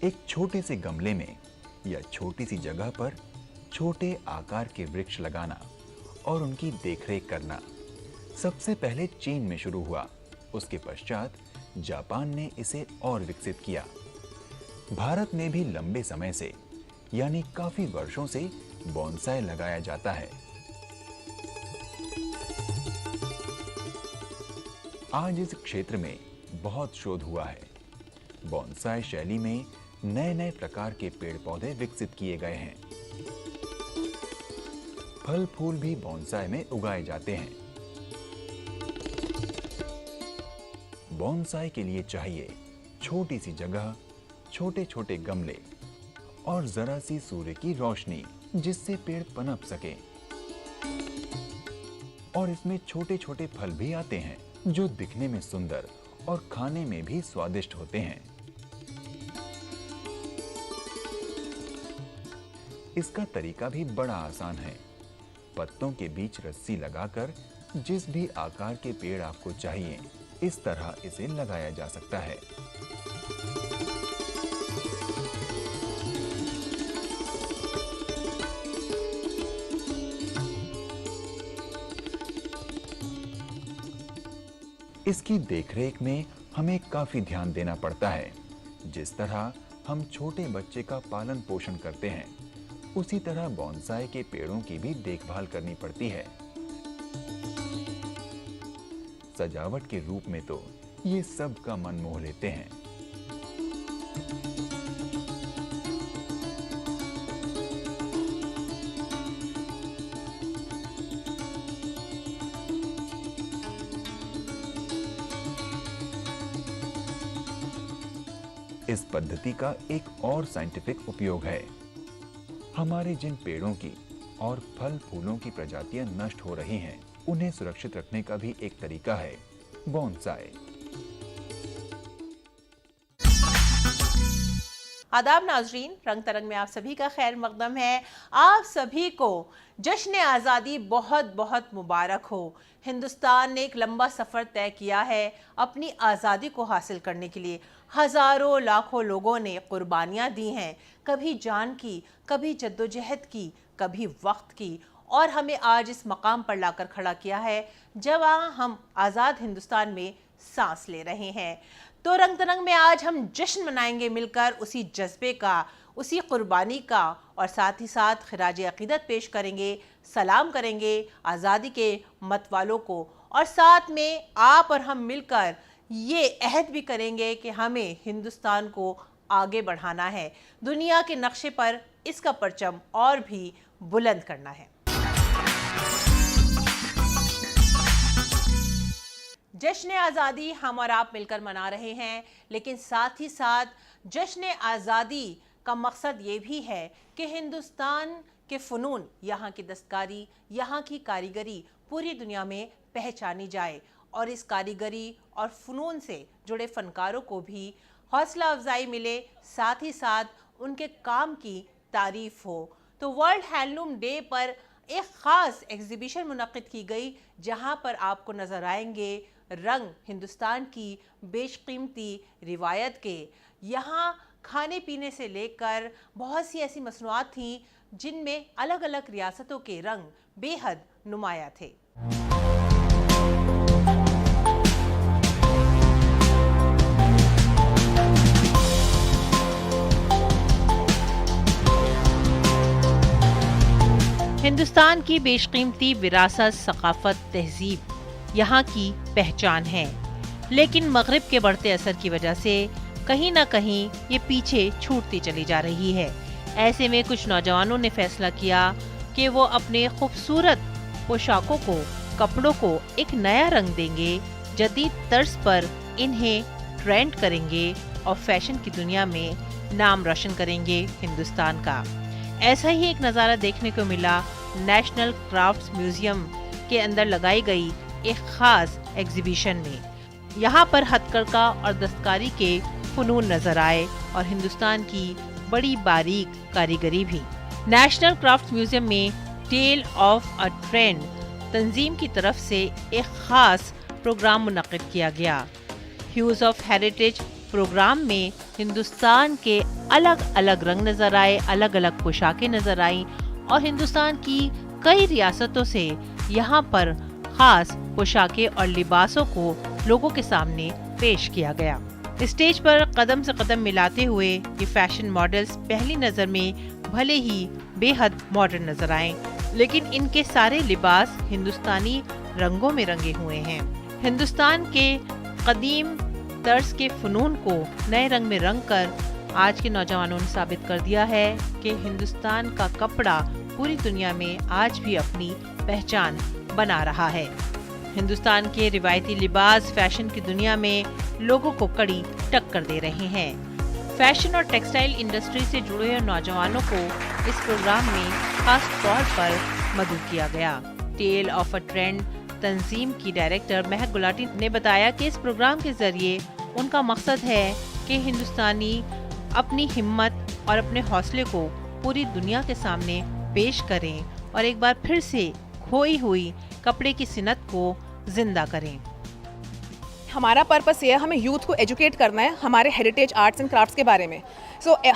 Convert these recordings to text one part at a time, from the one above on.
एक छोटे से गमले में या छोटी सी जगह पर छोटे आकार के वृक्ष लगाना और उनकी देखरेख करना सबसे पहले चीन में शुरू हुआ। उसके पश्चात जापान ने इसे और विकसित किया। भारत में भी लंबे समय से यानी काफी वर्षों से बोनसाई लगाया जाता है। आज इस क्षेत्र में बहुत शोध हुआ है। बोनसाई शैली में नए नए प्रकार के पेड़ पौधे विकसित किए गए हैं। फल फूल भी बोनसाई में उगाए जाते हैं। बोनसाई के लिए चाहिए छोटी सी जगह, छोटे छोटे गमले और जरा सी सूर्य की रोशनी जिससे पेड़ पनप सके। और इसमें छोटे छोटे फल भी आते हैं जो दिखने में सुंदर और खाने में भी स्वादिष्ट होते हैं। इसका तरीका भी बड़ा आसान है। पत्तों के बीच रस्सी लगाकर जिस भी आकार के पेड़ आपको चाहिए इस तरह इसे लगाया जा सकता है। इसकी देखरेख में हमें काफी ध्यान देना पड़ता है। जिस तरह हम छोटे बच्चे का पालन पोषण करते हैं उसी तरह बोनसाई के पेड़ों की भी देखभाल करनी पड़ती है। सजावट के रूप में तो ये सब का मन मोह लेते हैं। इस पद्धति का एक और साइंटिफिक उपयोग है। हमारे जिन पेड़ों की और फल फूलों की प्रजातियां नष्ट हो रही हैं, उन्हें सुरक्षित रखने का भी एक तरीका है बोनसाई। आदाब नाजरीन, रंग तरंग में आप सभी का खैर मकदम है। आप सभी को जश्न आज़ादी बहुत बहुत मुबारक हो। हिंदुस्तान ने एक लंबा सफ़र तय किया है अपनी आज़ादी को हासिल करने के लिए। हज़ारों लाखों लोगों ने कुर्बानियाँ दी हैं, कभी जान की, कभी जद्दोजहद की, कभी वक्त की, और हमें आज इस मकाम पर लाकर खड़ा किया है जहाँ हम आज़ाद हिंदुस्तान में सांस ले रहे हैं। तो रंग तरंग में आज हम जश्न मनाएंगे मिलकर उसी जज्बे का, उसी कुर्बानी का, और साथ ही साथ खिराज अकीदत पेश करेंगे, सलाम करेंगे आज़ादी के मतवालों को, और साथ में आप और हम मिलकर ये अहद भी करेंगे कि हमें हिंदुस्तान को आगे बढ़ाना है, दुनिया के नक्शे पर इसका परचम और भी बुलंद करना है। जश्न आज़ादी हम और आप मिलकर मना रहे हैं, लेकिन साथ ही साथ जश्न आज़ादी का मकसद ये भी है कि हिंदुस्तान के फ़नून, यहाँ की दस्तकारी, यहाँ की कारीगरी पूरी दुनिया में पहचानी जाए, और इस कारीगरी और फ़नून से जुड़े फ़नकारों को भी हौसला अफजाई मिले, साथ ही साथ उनके काम की तारीफ़ हो। तो वर्ल्ड हैंडलूम डे पर एक ख़ास एग्ज़िबिशन मुनक़्क़िद की गई जहाँ पर आपको नज़र आएंगे रंग हिंदुस्तान की बेशकीमती रिवायत के। यहाँ खाने पीने से लेकर बहुत सी ऐसी मसनूआत थीं जिनमें अलग अलग रियासतों के रंग बेहद नुमाया थे। हिंदुस्तान की बेशकीमती विरासत, सकाफत, तहजीब यहाँ की पहचान है, लेकिन मगरिब के बढ़ते असर की वजह से कहीं ना कहीं ये पीछे छूटती चली जा रही है। ऐसे में कुछ नौजवानों ने फैसला किया कि वो अपने खूबसूरत पोशाकों को, कपड़ों को एक नया रंग देंगे, जदीद तर्ज पर इन्हें ट्रेंड करेंगे और फैशन की दुनिया में नाम रोशन करेंगे हिंदुस्तान का। ऐसा ही एक नज़ारा देखने को मिला नेशनल क्राफ्ट्स म्यूजियम के अंदर लगाई गई एक खास एग्जीबिशन में। यहाँ पर हथकरघा और दस्तकारी के फनून नजर आए और हिंदुस्तान की बड़ी बारीक कारीगरी भी। नेशनल क्राफ्ट्स म्यूजियम में टेल ऑफ अ ट्रेंड तंजीम की तरफ से एक खास प्रोग्राम मुनक़्क़िद किया गया। ह्यूज ऑफ हेरिटेज प्रोग्राम में हिंदुस्तान के अलग अलग रंग नजर आए, अलग अलग पोशाकें नजर आईं और हिंदुस्तान की कई रियासतों से यहाँ पर खास पोशाकें और लिबासों को लोगों के सामने पेश किया गया। स्टेज पर कदम से कदम मिलाते हुए ये फैशन मॉडल्स पहली नजर में भले ही बेहद मॉडर्न नजर आए, लेकिन इनके सारे लिबास हिंदुस्तानी रंगों में रंगे हुए हैं। हिंदुस्तान के कदीम तर्ज के फनून को नए रंग में रंग कर आज के नौजवानों ने साबित कर दिया है कि हिंदुस्तान का कपड़ा पूरी दुनिया में आज भी अपनी पहचान बना रहा है। हिंदुस्तान के रिवायती लिबास फैशन की दुनिया में लोगों को कड़ी टक्कर दे रहे हैं। फैशन और टेक्सटाइल इंडस्ट्री से जुड़े हुए नौजवानों को इस प्रोग्राम में खास तौर पर मदद किया गया। टेल ऑफ अ ट्रेंड तंजीम की डायरेक्टर महक गुलाटी ने बताया कि इस प्रोग्राम के जरिए उनका मकसद है कि हिंदुस्तानी अपनी हिम्मत और अपने हौसले को पूरी दुनिया के सामने पेश करें और एक बार फिर से खोई हुई कपड़े की सिनत को जिंदा करें। हमारा पर्पस ये है, हमें यूथ को एजुकेट करना है हमारे हेरिटेज आर्ट्स एंड क्राफ्ट्स के बारे में।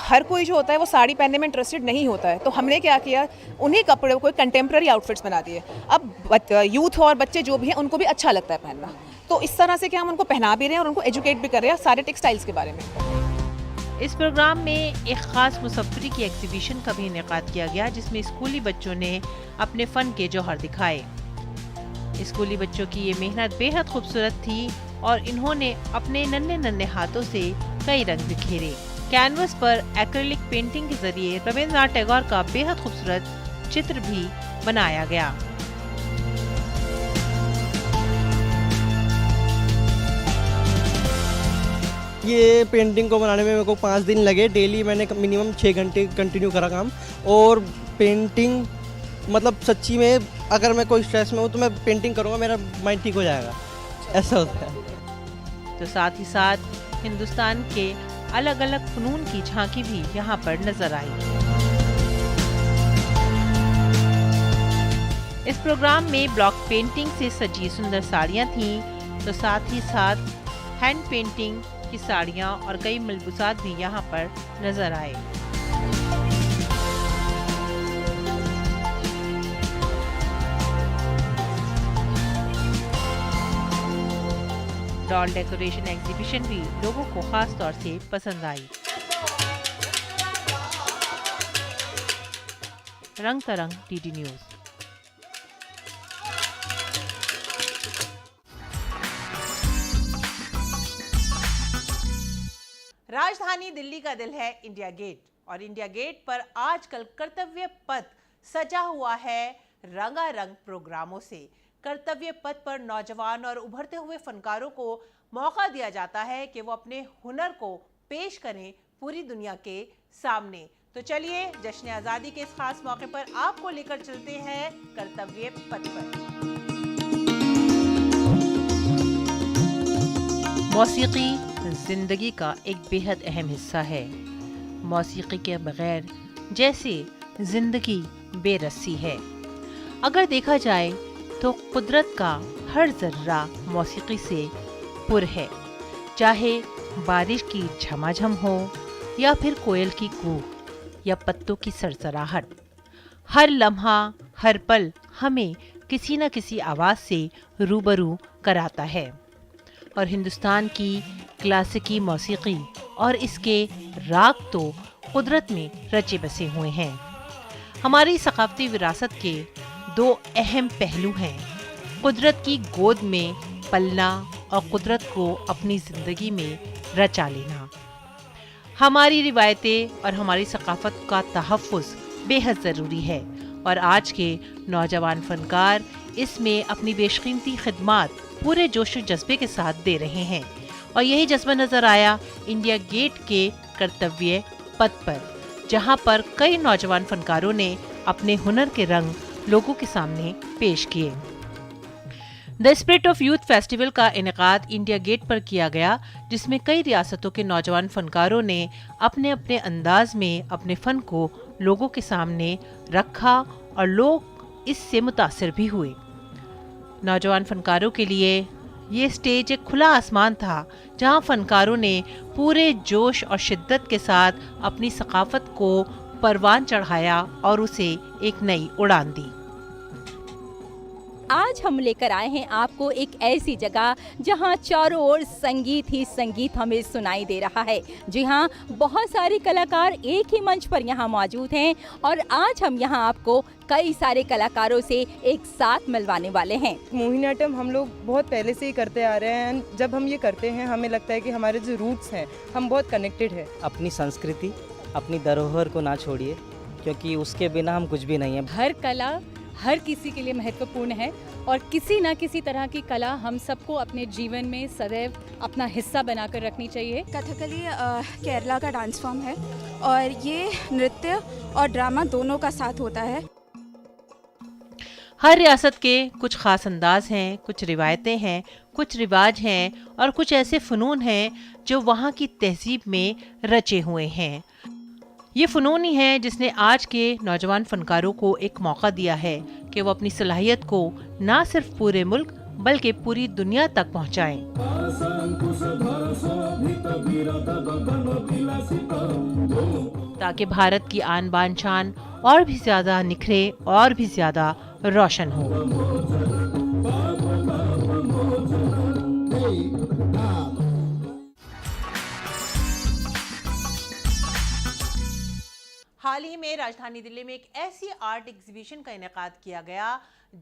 हर कोई जो होता है वो साड़ी पहनने में इंटरेस्टेड नहीं होता है, तो हमने क्या किया, उन्हीं कपड़ों को कंटेम्प्रेरी आउटफिट्स बना दिए। अब यूथ और बच्चे जो भी हैं उनको भी अच्छा लगता है पहनना, तो इस तरह से क्या हम उनको पहना भी रहे हैं और उनको एजुकेट भी कर रहे हैं सारे टेक्सटाइल्स के बारे में। इस प्रोग्राम में एक खास मुसफ्फरी की एग्जीबिशन का भी इनेकाद किया गया, जिसमें स्कूली बच्चों ने अपने फन के जौहर दिखाए। स्कूली बच्चों की ये मेहनत बेहद खूबसूरत थी और इन्होंने अपने नन्हे नन्हे हाथों से कई रंग बिखेरे। कैनवस पर एक्रिलिक पेंटिंग के जरिए रविंद्रनाथ टैगोर का बेहद खूबसूरत चित्र भी बनाया गया। ये पेंटिंग को बनाने में मेरे को 5 दिन लगे। डेली मैंने मिनिमम 6 घंटे कंटिन्यू करा काम, और पेंटिंग मतलब सच्ची में अगर मैं कोई स्ट्रेस में हूँ तो मैं पेंटिंग करूँगा, मेरा माइंड ठीक हो जाएगा, ऐसा होता है। तो साथ ही साथ हिंदुस्तान के अलग अलग फनून की झांकी भी यहाँ पर नजर आई। इस प्रोग्राम में ब्लॉक पेंटिंग से सजी सुंदर साड़ियाँ थीं, तो साथ ही साथ हैंड पेंटिंग की साड़ियाँ और कई मलबूसात भी यहाँ पर नजर आए। डॉल डेकोरेशन एग्जीबिशन भी लोगों को खास तौर से पसंद आई। रंग तरंग डीडी न्यूज। राजधानी दिल्ली का दिल है इंडिया गेट, और इंडिया गेट पर आजकल कर्तव्य पथ सजा हुआ है रंगारंग प्रोग्रामों से। कर्तव्य पथ पर नौजवान और उभरते हुए फनकारों को मौका दिया जाता है कि वो अपने हुनर को पेश करें पूरी दुनिया के सामने। तो चलिए जश्न आज़ादी के इस खास मौके पर आपको लेकर चलते हैं कर्तव्य पथ पर। मौसीकी जिंदगी का एक बेहद अहम हिस्सा है। मौसीकी के बगैर जैसे जिंदगी बेरस्सी है। अगर देखा जाए तो कुदरत का हर जर्रा मौसीकी से पुर है, चाहे बारिश की झमाझम हो या फिर कोयल की कूक या पत्तों की सरसराहट। हर लम्हा हर पल हमें किसी न किसी आवाज़ से रूबरू कराता है, और हिंदुस्तान की क्लासिकी मौसीकी और इसके राग तो कुदरत में रचे बसे हुए हैं। हमारी सकाफती विरासत के 2 अहम पहलू हैं, कुदरत की गोद में पलना और कुदरत को अपनी ज़िंदगी में रचा लेना। हमारी रिवायतें और हमारी सकाफत का तहफ़्फ़ुज़ बेहद ज़रूरी है, और आज के नौजवान फ़नकार इसमें अपनी बेशकीमती खिदमात पूरे जोश और जज्बे के साथ दे रहे हैं। और यही जज्बा नज़र आया इंडिया गेट के कर्तव्य पथ पर, जहां पर कई नौजवान फनकारों ने अपने हुनर के रंग लोगों के सामने पेश किए। The spirit of youth festival का इनेकाद इंडिया गेट पर किया गया, जिसमें कई रियासतों के नौजवान फनकारों ने अपने अपने अंदाज में अपने फन को लोगों के सामने रखा और लोग इससे मुतासिर भी हुए। नौजवान फनकारों के लिए ये स्टेज एक खुला आसमान था जहां फनकारों ने पूरे जोश और शिद्दत के साथ अपनी सकाफत को परवान चढ़ाया और उसे एक नई उड़ान दी। आज हम लेकर आए हैं आपको एक ऐसी जगह जहां चारों ओर संगीत ही संगीत हमें सुनाई दे रहा है। जी हाँ, बहुत सारे कलाकार एक ही मंच पर यहाँ मौजूद हैं और आज हम यहाँ आपको कई सारे कलाकारों से एक साथ मिलवाने वाले हैं। मोहिनीअट्टम हम लोग बहुत पहले से ही करते आ रहे हैं। जब हम ये करते हैं हमें लगता है कि हमारे जो रूट्स हैं हम बहुत कनेक्टेड है। अपनी संस्कृति, अपनी धरोहर को ना छोड़िए, क्योंकि उसके बिना हम कुछ भी नहीं है। हर कला हर किसी के लिए महत्वपूर्ण है और किसी न किसी तरह की कला हम सबको अपने जीवन में सदैव अपना हिस्सा बनाकर रखनी चाहिए। कथकली केरला का डांस फॉर्म है और ये नृत्य और ड्रामा दोनों का साथ होता है। हर रियासत के कुछ खास अंदाज हैं, कुछ रिवायतें हैं, कुछ रिवाज हैं और कुछ ऐसे फ़नून हैं जो वहाँ की तहजीब में रचे हुए हैं। ये फ़नून ही है जिसने आज के नौजवान फनकारों को एक मौका दिया है कि वो अपनी सलाहियत को ना सिर्फ पूरे मुल्क बल्कि पूरी दुनिया तक पहुंचाएं। ताकि भारत की आन बान शान और भी ज्यादा निखरे और भी ज्यादा रोशन हो। हाल ही में राजधानी दिल्ली में एक ऐसी आर्ट एग्जीबिशन का इनेकाद किया गया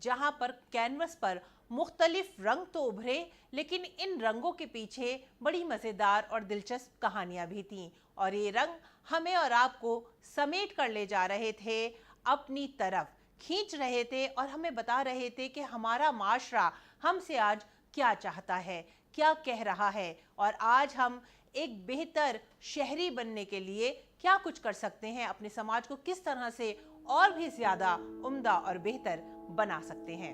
जहां पर कैनवस पर मुख्तलिफ रंग तो उभरे, लेकिन इन रंगों के पीछे बड़ी मज़ेदार और दिलचस्प कहानियां भी थीं और ये रंग हमें और आपको समेट कर ले जा रहे थे, अपनी तरफ खींच रहे थे और हमें बता रहे थे कि हमारा माशरा हमसे आज क्या चाहता है, क्या कह रहा है और आज हम एक बेहतर शहरी बनने के लिए क्या कुछ कर सकते हैं, अपने समाज को किस तरह से और भी ज्यादा उम्दा और बेहतर बना सकते हैं।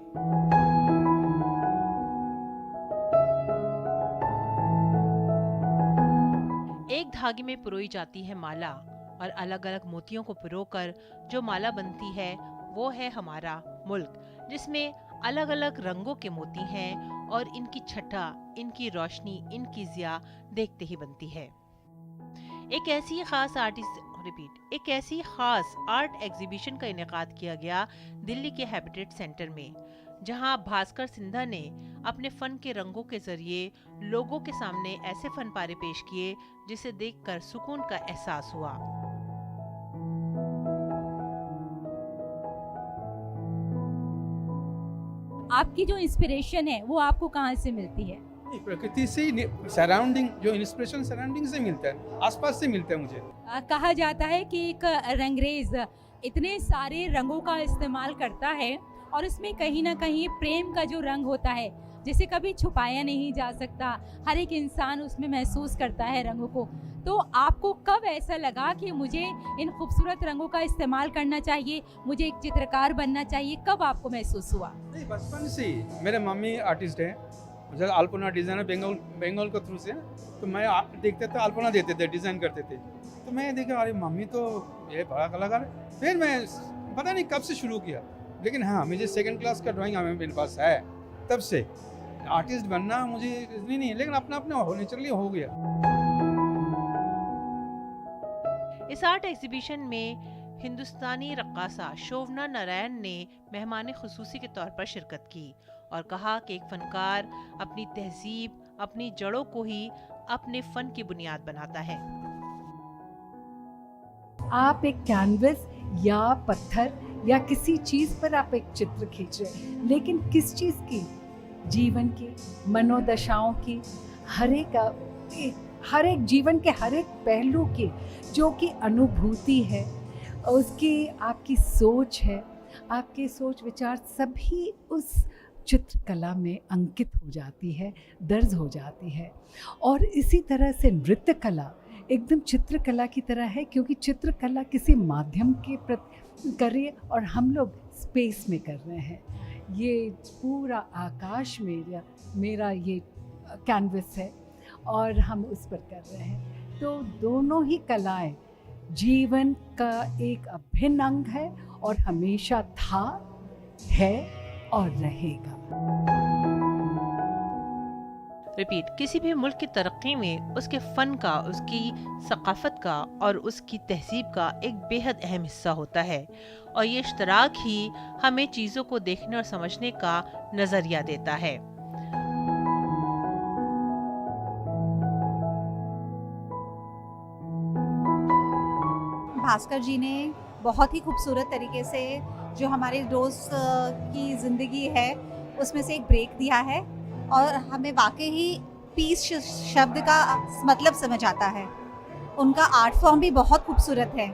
एक धागे में पिरोई जाती है माला और अलग अलग मोतियों को पिरोकर जो माला बनती है वो है हमारा मुल्क, जिसमें अलग अलग रंगों के मोती हैं और इनकी छटा, इनकी रोशनी, इनकी जिया देखते ही बनती है। एक ऐसी खास आर्ट एग्जीबिशन का इनेकाद किया गया दिल्ली के हैबिटेट सेंटर में, जहां भास्कर सिंधा ने अपने फन के रंगों के जरिए लोगों के सामने ऐसे फन पारे पेश किए जिसे देखकर सुकून का एहसास हुआ। आपकी जो इंस्पिरेशन है वो आपको कहाँ से मिलती है? प्रकृति से, सराउंडिंग, जो इंस्पिरेशन सराउंडिंग से मिलता है, आसपास से मिलता है मुझे। कहा जाता है कि एक रंगरेज इतने सारे रंगों का इस्तेमाल करता है और उसमें कहीं ना कहीं प्रेम का जो रंग होता है जिसे कभी छुपाया नहीं जा सकता, हर एक इंसान उसमें महसूस करता है रंगों को। तो आपको कब ऐसा लगा कि मुझे इन खूबसूरत रंगों का इस्तेमाल करना चाहिए, मुझे एक चित्रकार बनना चाहिए, कब आपको महसूस हुआ? नहीं, बचपन से ही। मेरे मम्मी आर्टिस्ट है, जब अल्पना डिज़ाइनर बंगाल के थ्रू से, तो मैं देखते थे, अल्पना देते थे, डिज़ाइन करते थे, तो मैं देखा अरे मम्मी तो ये बड़ा कलाकार है। फिर मैं पता नहीं कब से शुरू किया, लेकिन हाँ मुझे सेकंड क्लास का ड्राइंग मेरे पास है, तब से आर्टिस्ट बनना मुझे इतनी नहीं है, लेकिन अपना अपना नेचुरली हो गया। इस आर्ट एग्जीबिशन में हिंदुस्तानी रक्कासा शोभना नारायण ने मेहमान खुसूसी के तौर पर शिरकत की और कहा कि एक फनकार अपनी तहजीब, अपनी जड़ों को ही अपने फन की बुनियाद बनाता है। आप एक कैनवस या पत्थर या किसी चीज पर आप एक चित्र खींच रहे हैं, लेकिन किस चीज की? जीवन की, मनोदशाओं की, हर एक जीवन के हर एक पहलू की जो कि अनुभूति है, उसकी आपकी सोच है, आपके सोच विचार सभी उस चित्रकला में अंकित हो जाती है, दर्ज हो जाती है। और इसी तरह से नृत्य कला एकदम चित्रकला की तरह है, क्योंकि चित्रकला किसी माध्यम के प्रति करिए और हम लोग स्पेस में कर रहे हैं। ये पूरा आकाश मेरा ये कैनवस है और हम उस पर कर रहे हैं। तो दोनों ही कलाएं जीवन का एक अभिन्न अंग है और हमेशा था, है और रहेगा। रिपीट, किसी भी मुल्क की तरक्की में उसके फ़न का, उसकी सकाफ़त का और उसकी तहजीब का एक बेहद अहम हिस्सा होता है और ये इश्तराक ही हमें चीज़ों को देखने और समझने का नज़रिया देता है। भास्कर जी ने बहुत ही खूबसूरत तरीके से जो हमारे रोज़ की ज़िंदगी है उसमें से एक ब्रेक दिया है और हमें वाकई ही पीस शब्द का मतलब समझ आता है। उनका आर्ट फॉर्म भी बहुत खूबसूरत है।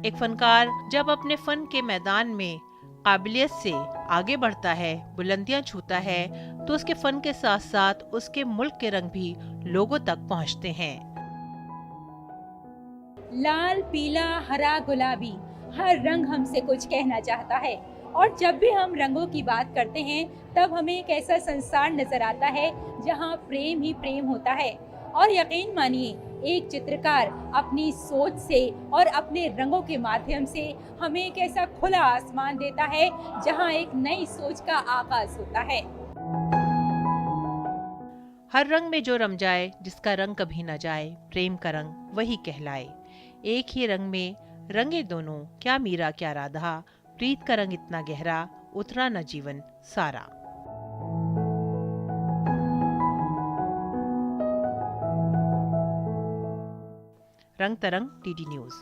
एक फनकार जब अपने फ़न के मैदान में काबिलियत से आगे बढ़ता है, बुलंदियां छूता है, तो उसके फ़न के साथ साथ उसके मुल्क के रंग भी लोगों तक पहुंचते हैं। लाल, पीला, हरा, गुलाबी, हर रंग हमसे कुछ कहना चाहता है और जब भी हम रंगों की बात करते हैं तब हमें एक ऐसा संसार नजर आता है जहां प्रेम ही प्रेम होता है। और यकीन मानिए, एक चित्रकार अपनी सोच से और अपने रंगों के माध्यम से हमें एक ऐसा खुला आसमान देता है जहां एक नई सोच का आगाज होता है। हर रंग में जो रम जाए, जिसका रंग कभी न जाए, प्रेम का रंग वही कहलाए। एक ही रंग में रंगे दोनों, क्या मीरा क्या राधा, प्रीत का रंग इतना गहरा, उतना न जीवन सारा। रंग तरंग टीडी न्यूज़।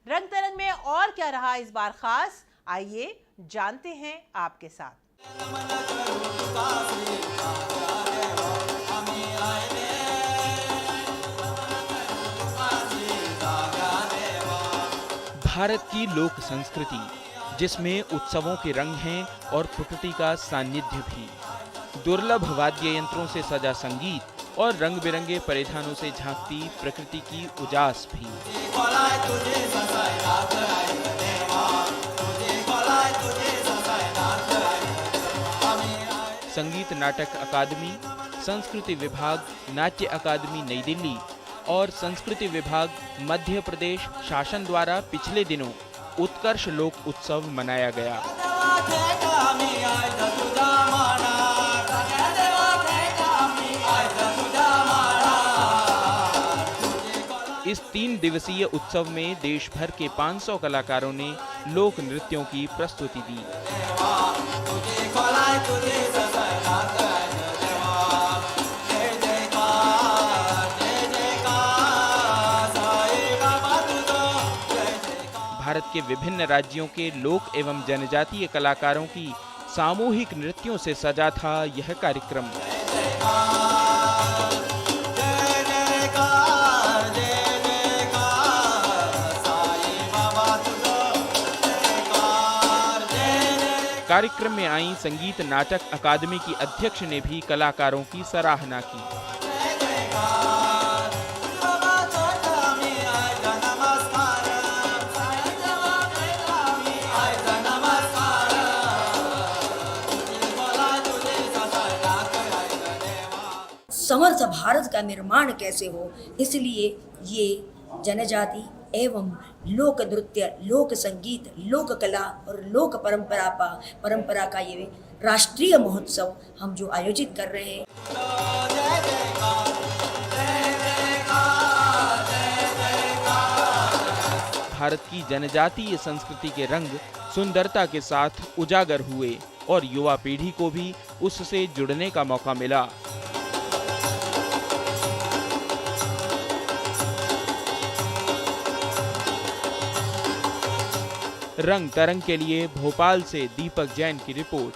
रंग तरंग में और क्या रहा इस बार खास, आइए जानते हैं आपके साथ। भारत की लोक संस्कृति, जिसमें उत्सवों के रंग हैं और प्रकृति का सानिध्य भी। दुर्लभ वाद्य यंत्रों से सजा संगीत और रंग बिरंगे परिधानों से झांकती प्रकृति की उजास भी। संगीत नाटक अकादमी, संस्कृति विभाग, नाट्य अकादमी नई दिल्ली और संस्कृति विभाग मध्य प्रदेश शासन द्वारा पिछले दिनों उत्कर्ष लोक उत्सव मनाया गया। इस 3 दिवसीय उत्सव में देश भर के 500 कलाकारों ने लोक नृत्यों की प्रस्तुति दी। भारत के विभिन्न राज्यों के लोक एवं जनजातीय कलाकारों की सामूहिक नृत्यों से सजा था यह कार्यक्रम। कार्यक्रम में आई संगीत नाटक अकादमी की अध्यक्ष ने भी कलाकारों की सराहना की। समर्थ भारत का निर्माण कैसे हो, इसलिए ये जनजाति एवं लोक नृत्य, लोक संगीत, लोक कला और लोक परंपरा का ये राष्ट्रीय महोत्सव हम जो आयोजित कर रहे हैं। भारत की जनजातीय संस्कृति के रंग सुंदरता के साथ उजागर हुए और युवा पीढ़ी को भी उससे जुड़ने का मौका मिला। रंग तरंग के लिए भोपाल से दीपक जैन की रिपोर्ट।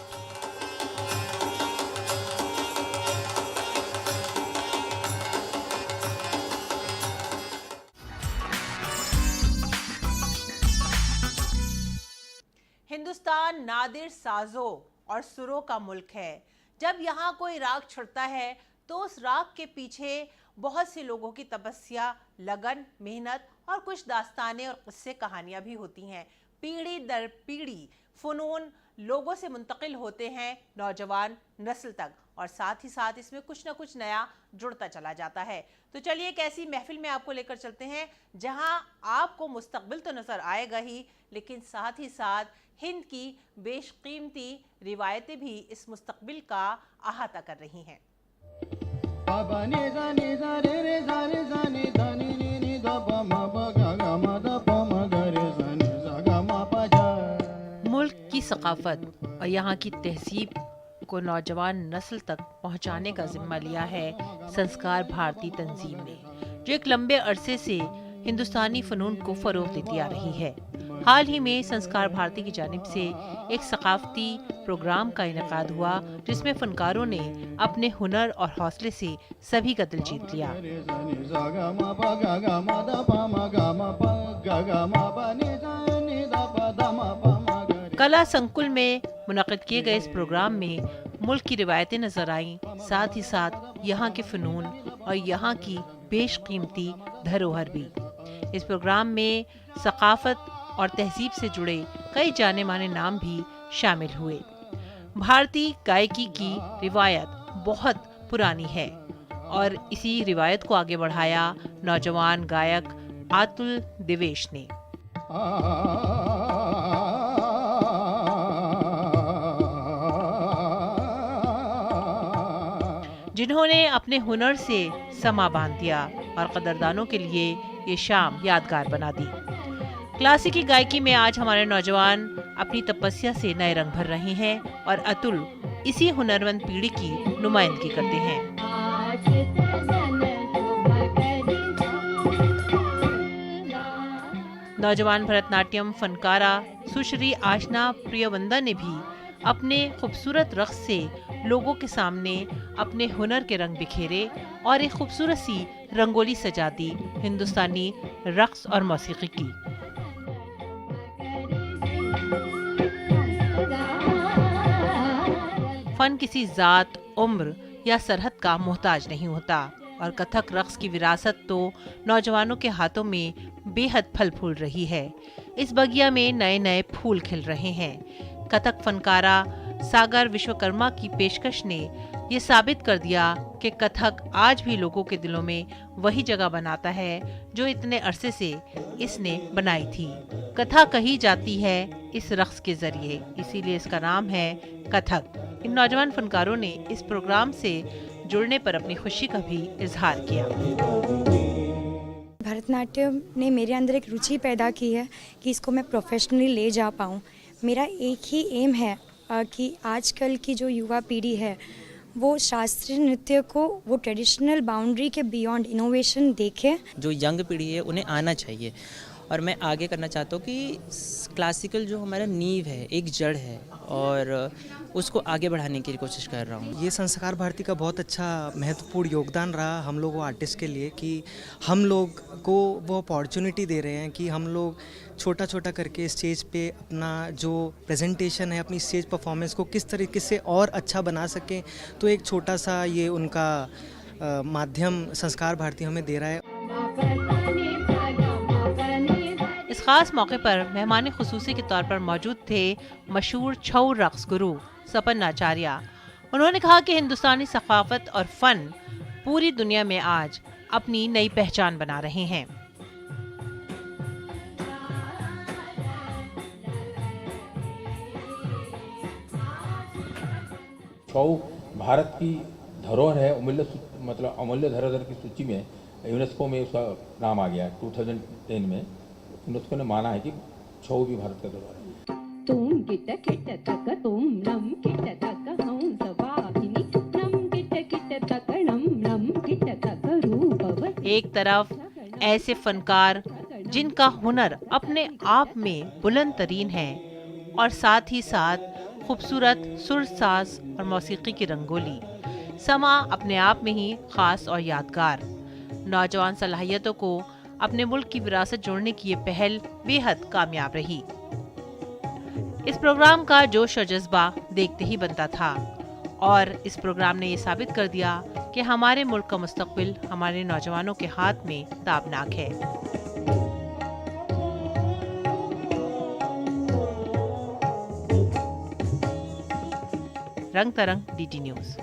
हिंदुस्तान नादिर साजों और सुरों का मुल्क है। जब यहाँ कोई राग छुड़ता है तो उस राग के पीछे बहुत से लोगों की तपस्या, लगन, मेहनत और कुछ दास्तानें और किस्से कहानियां भी होती हैं। पीढ़ी दर पीढ़ी फ़नून लोगों से मुंतकिल होते हैं नौजवान नस्ल तक और साथ ही साथ इसमें कुछ ना कुछ नया जुड़ता चला जाता है। तो चलिए एक ऐसी महफिल में आपको लेकर चलते हैं जहां आपको मुस्तकबिल तो नज़र आएगा ही, लेकिन साथ ही साथ हिंद की बेशकीमती रिवायतें भी इस मुस्तकबिल का अहाता कर रही हैं। मुल्क की सकाफत और यहाँ की तहजीब को नौजवान नस्ल तक पहुँचाने का जिम्मा लिया है संस्कार भारती तंजीम ने, जो एक लंबे अरसे से हिंदुस्तानी फ़नून को फ़रोग़ देती आ रही है। हाल ही में संस्कार भारती की जानिब से एक सकाफती प्रोग्राम का इनेकाद हुआ, जिसमें फ़नकारों ने अपने हुनर और हौसले से सभी का दिल जीत लिया। कला संकुल में मुनक़िद किए गए इस प्रोग्राम में मुल्क की रिवायतें नजर आईं, साथ ही साथ यहाँ के फ़नून और यहाँ की बेशकीमती धरोहर भी। इस प्रोग्राम में सकाफत और तहजीब से जुड़े कई जाने माने नाम भी शामिल हुए। भारतीय गायकी की रिवायत बहुत पुरानी है और इसी रिवायत को आगे बढ़ाया नौजवान गायक आतुल दिवेश ने। जिन्होंने अपने हुनर से समा बांध दिया और कदरदानों के लिए ये शाम यादगार बना दी। क्लासिकी गायकी में आज हमारे नौजवान अपनी तपस्या से नए रंग भर रहे हैं और अतुल इसी हुनरमंद पीढ़ी की नुमाइंदगी करते हैं। नौजवान भरतनाट्यम फनकारा सुश्री आशना प्रियवंदा ने भी अपने खूबसूरत रक़्स से लोगों के सामने अपने हुनर के रंग बिखेरे और एक खूबसूरत सी रंगोली सजा दी हिंदुस्तानी रक़्स और मौसीकी की। फन किसी ज़ात, उम्र या सरहद का मोहताज नहीं होता और कथक रक़्स की विरासत तो नौजवानों के हाथों में बेहद फल फूल रही है। इस बगिया में नए नए फूल खिल रहे हैं। कथक फनकारा सागर विश्वकर्मा की पेशकश ने ये साबित कर दिया कि कथक आज भी लोगों के दिलों में वही जगह बनाता है जो इतने अरसे से इसने बनाई थी। कथा कही जाती है इस रक़्स के जरिए, इसीलिए इसका नाम है कथक। इन नौजवान फनकारों ने इस प्रोग्राम से जुड़ने पर अपनी खुशी का भी इजहार किया। भरतनाट्यम ने मेरे अंदर एक रुचि पैदा की है कि इसको मैं प्रोफेशनली ले जा पाऊँ। मेरा एक ही एम है कि आजकल की जो युवा पीढ़ी है वो शास्त्रीय नृत्य को वो ट्रेडिशनल बाउंड्री के बियॉन्ड इनोवेशन देखे। जो यंग पीढ़ी है उन्हें आना चाहिए और मैं आगे करना चाहता हूँ कि क्लासिकल जो हमारा नींव है, एक जड़ है और उसको आगे बढ़ाने की कोशिश कर रहा हूँ। ये संस्कार भारती का बहुत अच्छा महत्वपूर्ण योगदान रहा हम लोग आर्टिस्ट के लिए कि हम लोग को वो अपॉर्चुनिटी दे रहे हैं कि हम लोग छोटा छोटा करके स्टेज पे अपना जो प्रेजेंटेशन है, अपनी स्टेज परफॉर्मेंस को किस तरीके से और अच्छा बना सकें। तो एक छोटा सा ये उनका माध्यम संस्कार भारती हमें दे रहा है। इस खास मौके पर मेहमान खुसूसी के तौर पर मौजूद थे मशहूर छऊ रक़्स गुरु सपन आचार्य। उन्होंने कहा कि हिंदुस्तानी सकाफत और फन पूरी दुनिया में आज अपनी नई पहचान बना रहे हैं। छऊ भारत की धरोहर है, अमूल्य धरोहर की सूची में यूनेस्को में उसका नाम आ गया 2010 में। यूनेस्को ने माना है कि छऊ भी भारत का धरोहर है। तुम किट किट तक तुम नम किट तक हंस वाहिनी नम किट तक नम किट तक रूप। एक तरफ ऐसे फनकार जिनका हुनर अपने आप में बुलंद तरीन है और साथ ही साथ खूबसूरत सुर साज और मौसीकी की रंगोली, समा अपने आप में ही खास और यादगार। नौजवान सलाहियतों को अपने मुल्क की विरासत जोड़ने की ये पहल बेहद कामयाब रही। इस प्रोग्राम का जोश और जज्बा देखते ही बनता था और इस प्रोग्राम ने ये साबित कर दिया कि हमारे मुल्क का मुस्तकबिल हमारे नौजवानों के हाथ में ताबनाक है। रंग तरंग DT न्यूज़।